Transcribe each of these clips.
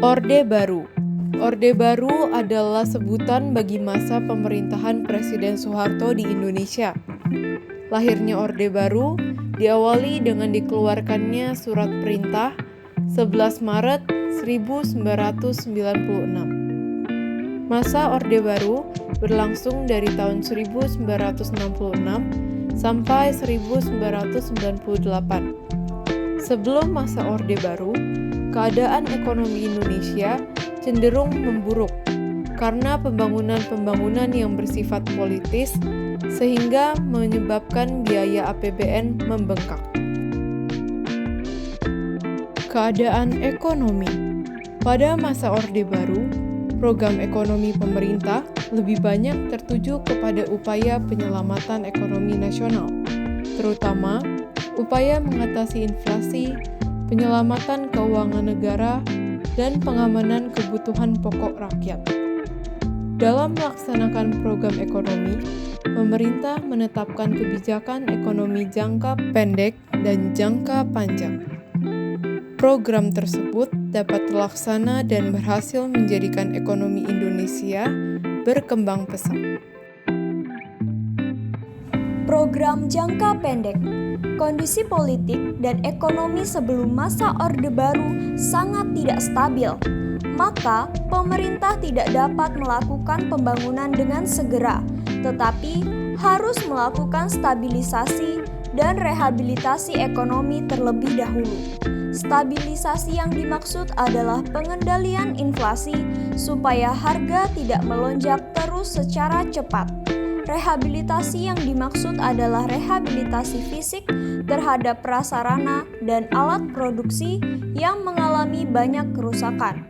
Orde Baru. Orde Baru adalah sebutan bagi masa pemerintahan Presiden Soeharto di Indonesia. Lahirnya Orde Baru diawali dengan dikeluarkannya surat perintah 11 Maret 1996. Masa Orde Baru berlangsung dari tahun 1966 sampai 1998. Sebelum masa Orde Baru, keadaan ekonomi Indonesia cenderung memburuk karena pembangunan-pembangunan yang bersifat politis sehingga menyebabkan biaya APBN membengkak. Keadaan ekonomi. Pada masa Orde Baru, program ekonomi pemerintah lebih banyak tertuju kepada upaya penyelamatan ekonomi nasional, terutama upaya mengatasi inflasi, penyelamatan keuangan negara, dan pengamanan kebutuhan pokok rakyat. Dalam melaksanakan program ekonomi, pemerintah menetapkan kebijakan ekonomi jangka pendek dan jangka panjang. Program tersebut dapat terlaksana dan berhasil menjadikan ekonomi Indonesia berkembang pesat. Program jangka pendek. Kondisi politik dan ekonomi sebelum masa Orde Baru sangat tidak stabil, maka pemerintah tidak dapat melakukan pembangunan dengan segera, tetapi harus melakukan stabilisasi dan rehabilitasi ekonomi terlebih dahulu. Stabilisasi yang dimaksud adalah pengendalian inflasi supaya harga tidak melonjak terus secara cepat. Rehabilitasi yang dimaksud adalah rehabilitasi fisik terhadap prasarana dan alat produksi yang mengalami banyak kerusakan.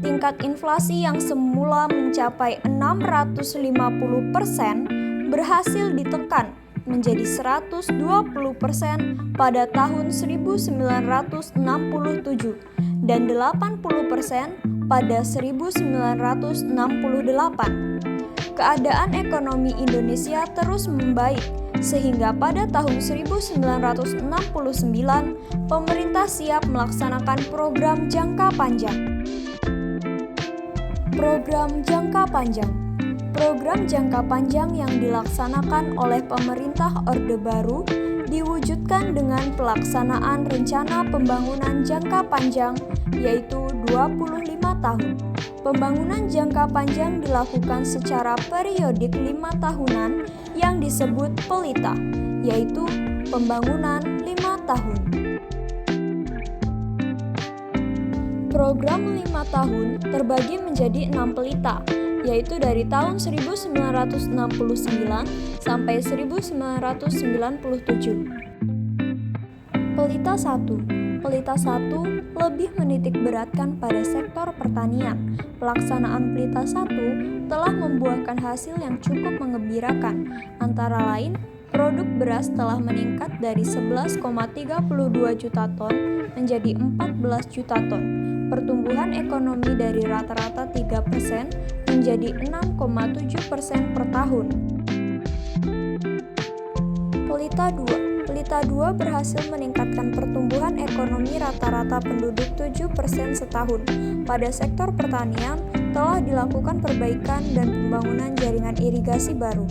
Tingkat inflasi yang semula mencapai 650% berhasil ditekan menjadi 120% pada tahun 1967 dan 80% pada 1968. Keadaan ekonomi Indonesia terus membaik, sehingga pada tahun 1969 pemerintah siap melaksanakan program jangka panjang. Program jangka panjang. Program jangka panjang yang dilaksanakan oleh pemerintah Orde Baru diwujudkan dengan pelaksanaan rencana pembangunan jangka panjang, yaitu 25 tahun. Pembangunan jangka panjang dilakukan secara periodik 5 tahunan yang disebut pelita, yaitu pembangunan 5 tahun. Program 5 tahun terbagi menjadi 6 pelita, yaitu dari tahun 1969 sampai 1997. Pelita 1. Pelita 1 lebih menitik beratkan pada sektor pertanian. Pelaksanaan pelita 1 telah membuahkan hasil yang cukup mengembirakan. Antara lain, produk beras telah meningkat dari 11,32 juta ton menjadi 14 juta ton. Pertumbuhan ekonomi dari rata-rata 3% menjadi 6,7% per tahun. Pelita 2. Pelita 2 berhasil meningkatkan pertumbuhan ekonomi rata-rata penduduk 7% setahun. Pada sektor pertanian telah dilakukan perbaikan dan pembangunan jaringan irigasi baru.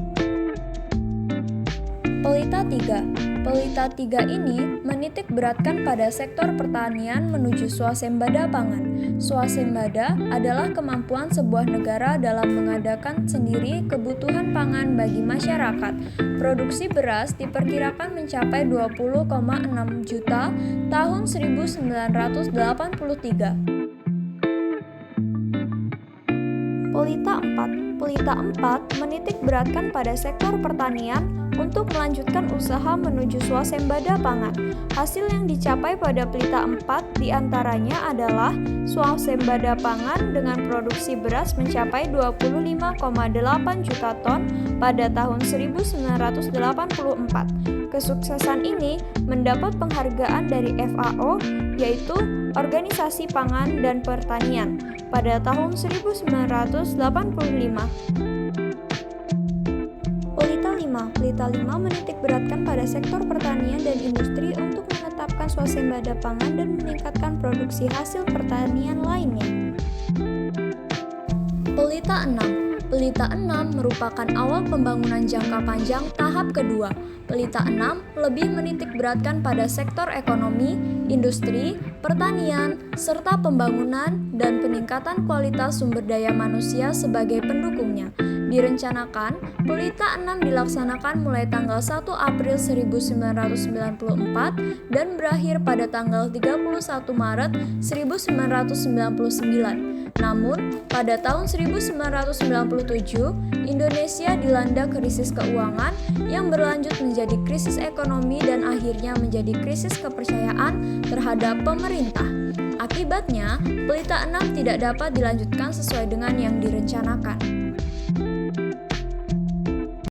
Pelita 3. Pelita 3 ini menitik beratkan pada sektor pertanian menuju swasembada pangan. Swasembada adalah kemampuan sebuah negara dalam mengadakan sendiri kebutuhan pangan bagi masyarakat. Produksi beras diperkirakan mencapai 20,6 juta tahun 1983. Pelita 4. Pelita 4 menitik beratkan pada sektor pertanian untuk melanjutkan usaha menuju swasembada pangan. Hasil yang dicapai pada pelita 4 diantaranya adalah swasembada pangan dengan produksi beras mencapai 25,8 juta ton pada tahun 1984. Kesuksesan ini mendapat penghargaan dari FAO, yaitu Organisasi Pangan dan Pertanian, pada tahun 1985. Pelita 5 menitik beratkan pada sektor pertanian dan industri untuk menetapkan menetapkan swasembada pangan dan meningkatkan produksi hasil pertanian lainnya. Pelita 6. Pelita 6 merupakan awal pembangunan jangka panjang tahap kedua. Pelita 6 lebih menitik beratkan pada sektor ekonomi, industri, pertanian, serta pembangunan dan peningkatan kualitas sumber daya manusia sebagai pendukungnya. Direncanakan, Pelita 6 dilaksanakan mulai tanggal 1 April 1994 dan berakhir pada tanggal 31 Maret 1999. Namun, pada tahun 1997, Indonesia dilanda krisis keuangan yang berlanjut menjadi krisis ekonomi dan akhirnya menjadi krisis kepercayaan terhadap pemerintah. Akibatnya, Pelita 6 tidak dapat dilanjutkan sesuai dengan yang direncanakan.